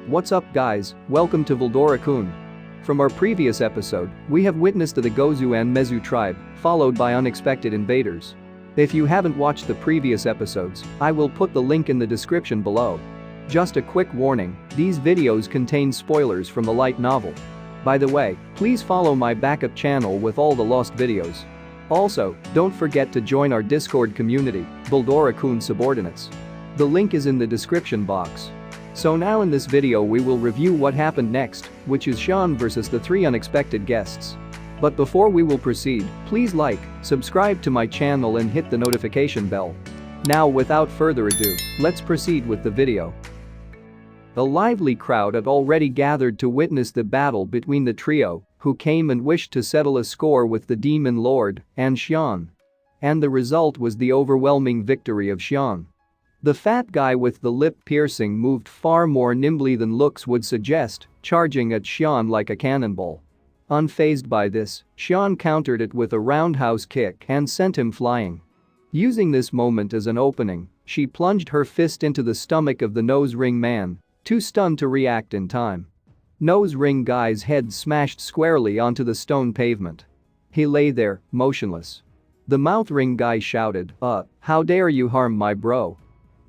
What's up guys, welcome to Veldora-kun. From our previous episode, we have witnessed the Gozu and Mezu tribe, followed by unexpected invaders. If you haven't watched the previous episodes, I will put the link in the description below. Just a quick warning, these videos contain spoilers from the light novel. By the way, please follow my backup channel with all the lost videos. Also, don't forget to join our Discord community, Veldora-kun Subordinates. The link is in the description box. So now in this video we will review what happened next, which is Shion versus the 3 unexpected guests. But before we will proceed, please like, subscribe to my channel and hit the notification bell. Now without further ado, let's proceed with the video. A lively crowd had already gathered to witness the battle between the trio, who came and wished to settle a score with the Demon Lord and Shion. And the result was the overwhelming victory of Shion. The fat guy with the lip piercing moved far more nimbly than looks would suggest, charging at Shion like a cannonball. Unfazed by this, Shion countered it with a roundhouse kick and sent him flying. Using this moment as an opening, she plunged her fist into the stomach of the nose ring man, too stunned to react in time. Nose ring guy's head smashed squarely onto the stone pavement. He lay there, motionless. The mouth ring guy shouted, how dare you harm my bro.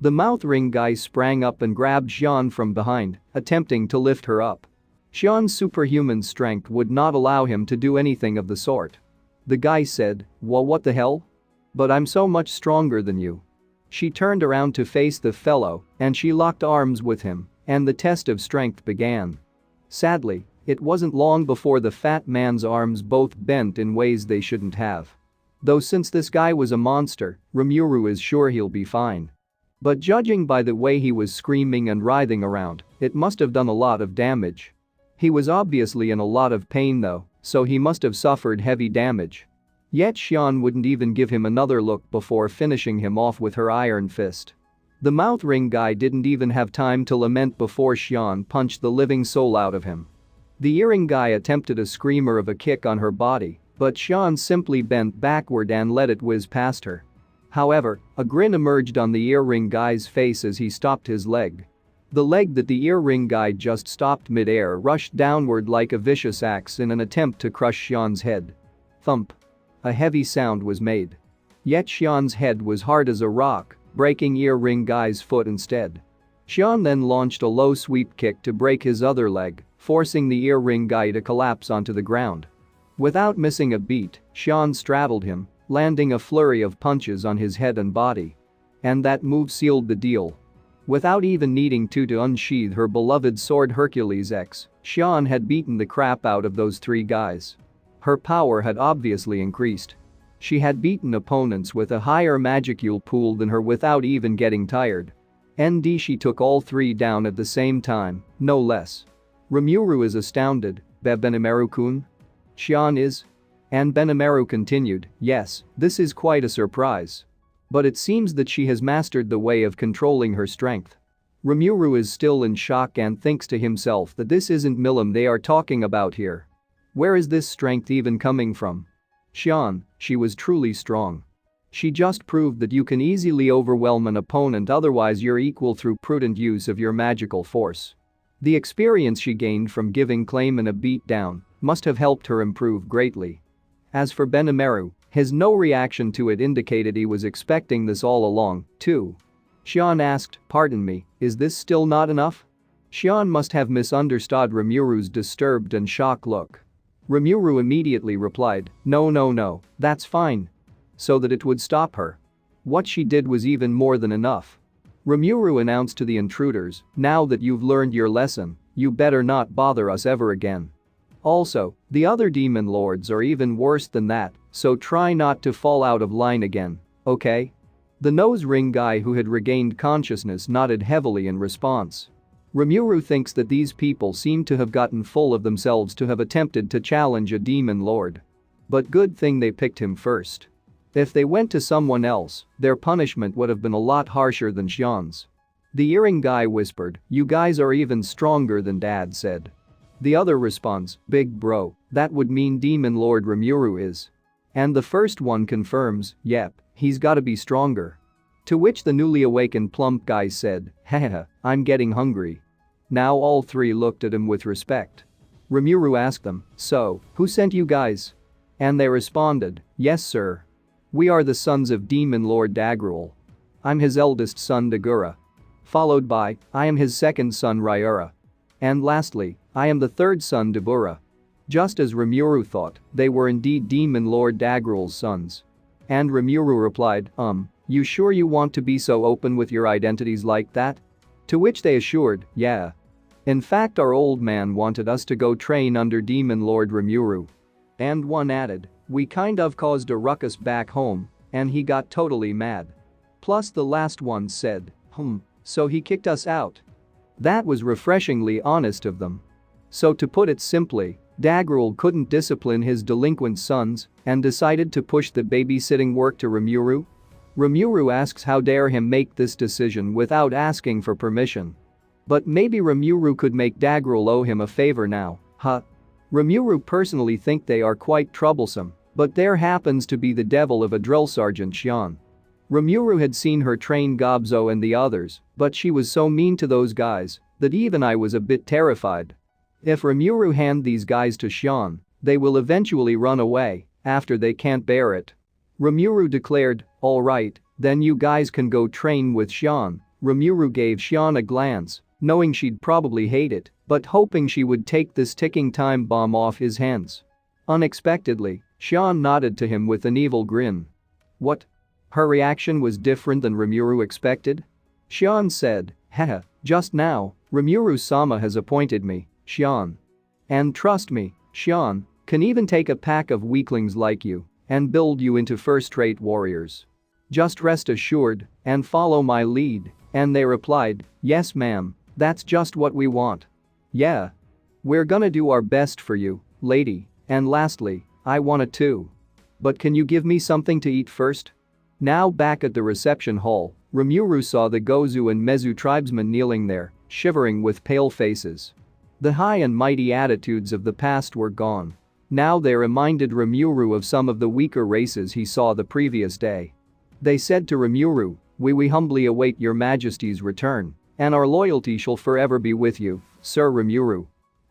The mouth ring guy sprang up and grabbed Shion from behind, attempting to lift her up. Shion's superhuman strength would not allow him to do anything of the sort. The guy said, well, what the hell? But I'm so much stronger than you. She turned around to face the fellow, and she locked arms with him, and the test of strength began. Sadly, it wasn't long before the fat man's arms both bent in ways they shouldn't have. Though since this guy was a monster, Rimuru is sure he'll be fine. But judging by the way he was screaming and writhing around, it must have done a lot of damage. He was obviously in a lot of pain though, so he must have suffered heavy damage. Yet Shion wouldn't even give him another look before finishing him off with her iron fist. The mouth ring guy didn't even have time to lament before Shion punched the living soul out of him. The earring guy attempted a screamer of a kick on her body, but Shion simply bent backward and let it whiz past her. However, a grin emerged on the earring guy's face as he stopped his leg. The leg that the earring guy just stopped mid-air rushed downward like a vicious axe in an attempt to crush Shion's head. Thump. A heavy sound was made. Yet Shion's head was hard as a rock, breaking earring guy's foot instead. Shion then launched a low sweep kick to break his other leg, forcing the earring guy to collapse onto the ground. Without missing a beat, Shion straddled him, landing a flurry of punches on his head and body. And that move sealed the deal. Without even needing to unsheath her beloved sword Hercules X, Shion had beaten the crap out of those 3 guys. Her power had obviously increased. She had beaten opponents with a higher magicule pool than her without even getting tired. She took all 3 down at the same time, no less. Rimuru is astounded, Benimaru-kun? Shion is? And Benimaru continued, yes, this is quite a surprise. But it seems that she has mastered the way of controlling her strength. Rimuru is still in shock and thinks to himself that this isn't Milim they are talking about here. Where is this strength even coming from? Shion, she was truly strong. She just proved that you can easily overwhelm an opponent otherwise you're equal through prudent use of your magical force. The experience she gained from giving Claimant a beat down must have helped her improve greatly. As for Benimaru, his no reaction to it indicated he was expecting this all along, too. Shion asked, pardon me, is this still not enough? Shion must have misunderstood Rimuru's disturbed and shocked look. Rimuru immediately replied, no, that's fine. So that it would stop her. What she did was even more than enough. Rimuru announced to the intruders, now that you've learned your lesson, you better not bother us ever again. Also, the other demon lords are even worse than that, so try not to fall out of line again, okay? The nose ring guy who had regained consciousness nodded heavily in response. Rimuru thinks that these people seem to have gotten full of themselves to have attempted to challenge a demon lord. But good thing they picked him first. If they went to someone else, their punishment would have been a lot harsher than Shion's. The earring guy whispered, you guys are even stronger than Dad said. The other responds, big bro, that would mean Demon Lord Rimuru is. And the first one confirms, yep, he's gotta be stronger. To which the newly awakened plump guy said, haha, I'm getting hungry. Now all three looked at him with respect. Rimuru asked them, "So, who sent you guys?" And they responded, "Yes sir. We are the sons of Demon Lord Dagrule. I'm his eldest son Dagura. Followed by, I am his second son Ryura. And lastly, I am the third son Dabura." Just as Rimuru thought, they were indeed Demon Lord Dagrule's sons. And Rimuru replied, "You sure you want to be so open with your identities like that?" To which they assured, "Yeah. In fact our old man wanted us to go train under Demon Lord Rimuru." And one added, "We kind of caused a ruckus back home, and he got totally mad. Plus the last one said, so he kicked us out." That was refreshingly honest of them. So to put it simply, Dagrule couldn't discipline his delinquent sons and decided to push the babysitting work to Rimuru. Rimuru asks how dare him make this decision without asking for permission. But maybe Rimuru could make Dagrule owe him a favor now, huh? Rimuru personally think they are quite troublesome, but there happens to be the devil of a drill sergeant Shion. Rimuru had seen her train Gobzo and the others, but she was so mean to those guys that even I was a bit terrified. If Rimuru hand these guys to Shion, they will eventually run away after they can't bear it. Rimuru declared, "Alright, then you guys can go train with Shion." Rimuru gave Shion a glance, knowing she'd probably hate it, but hoping she would take this ticking time bomb off his hands. Unexpectedly, Shion nodded to him with an evil grin. What? Her reaction was different than Rimuru expected. Shion said, "Haha, just now, Rimuru-sama has appointed me, Shion. And trust me, Shion can even take a pack of weaklings like you and build you into first-rate warriors. Just rest assured and follow my lead." And they replied, "Yes ma'am, that's just what we want. Yeah. We're gonna do our best for you, lady, and lastly, I wanna too. But can you give me something to eat first?" Now back at the reception hall, Rimuru saw the Gozu and Mezu tribesmen kneeling there, shivering with pale faces. The high and mighty attitudes of the past were gone. Now they reminded Rimuru of some of the weaker races he saw the previous day. They said to Rimuru, We humbly await your majesty's return, and our loyalty shall forever be with you, Sir Rimuru."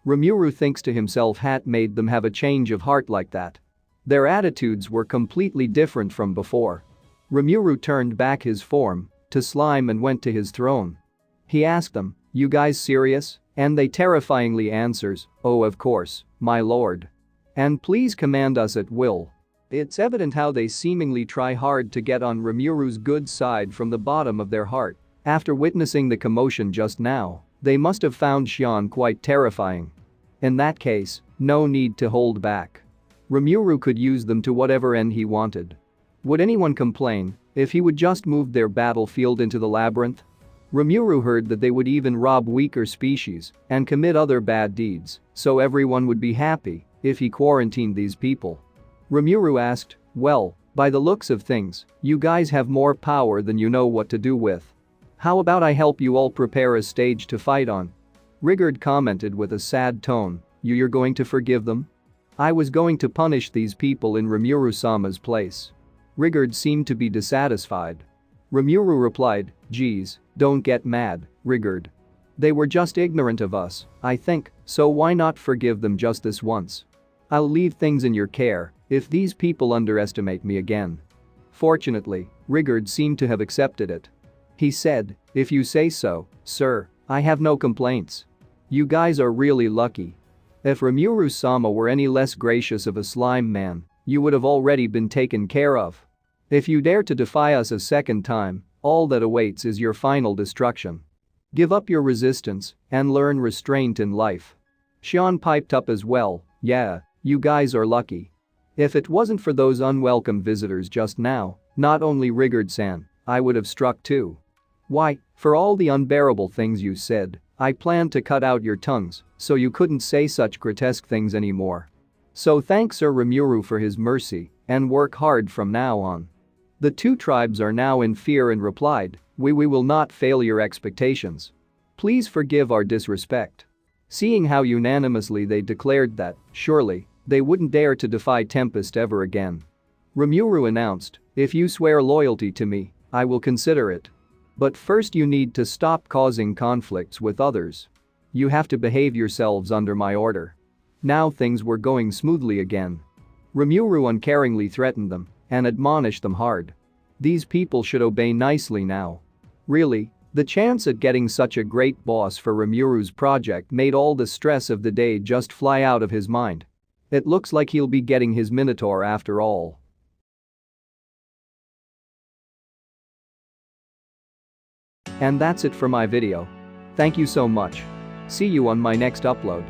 Rimuru thinks to himself what made them have a change of heart like that. Their attitudes were completely different from before. Rimuru turned back his form to slime and went to his throne. He asked them, "You guys serious?" And they terrifyingly answers, "Oh of course, my lord. And please command us at will." It's evident how they seemingly try hard to get on Rimuru's good side from the bottom of their heart. After witnessing the commotion just now, they must have found Shion quite terrifying. In that case, no need to hold back. Rimuru could use them to whatever end he wanted. Would anyone complain if he would just move their battlefield into the labyrinth? Rimuru heard that they would even rob weaker species and commit other bad deeds, so everyone would be happy if he quarantined these people. Rimuru asked, "Well, by the looks of things, you guys have more power than you know what to do with. How about I help you all prepare a stage to fight on?" Rigurd commented with a sad tone, You're going to forgive them? I was going to punish these people in Rimuru-sama's place." Rigurd seemed to be dissatisfied. Rimuru replied, "Geez, don't get mad, Rigurd. They were just ignorant of us, I think, so why not forgive them just this once? I'll leave things in your care if these people underestimate me again." Fortunately, Rigurd seemed to have accepted it. He said, "If you say so, sir, I have no complaints. You guys are really lucky. If Rimuru-sama were any less gracious of a slime man, you would have already been taken care of. If you dare to defy us a second time, all that awaits is your final destruction. Give up your resistance and learn restraint in life." Shion piped up as well, "Yeah, you guys are lucky. If it wasn't for those unwelcome visitors just now, not only Rigurd-san, I would have struck too. Why, for all the unbearable things you said, I planned to cut out your tongues so you couldn't say such grotesque things anymore. So thank Sir Rimuru for his mercy and work hard from now on." The two tribes are now in fear and replied, We will not fail your expectations. Please forgive our disrespect." Seeing how unanimously they declared that, surely, they wouldn't dare to defy Tempest ever again. Rimuru announced, "If you swear loyalty to me, I will consider it. But first you need to stop causing conflicts with others." You have to behave yourselves under my order." Now things were going smoothly again. Rimuru uncaringly threatened them and admonished them hard. These people should obey nicely now. Really, the chance at getting such a great boss for Rimuru's project made all the stress of the day just fly out of his mind. It looks like he'll be getting his Minotaur after all. And that's it for my video. Thank you so much. See you on my next upload.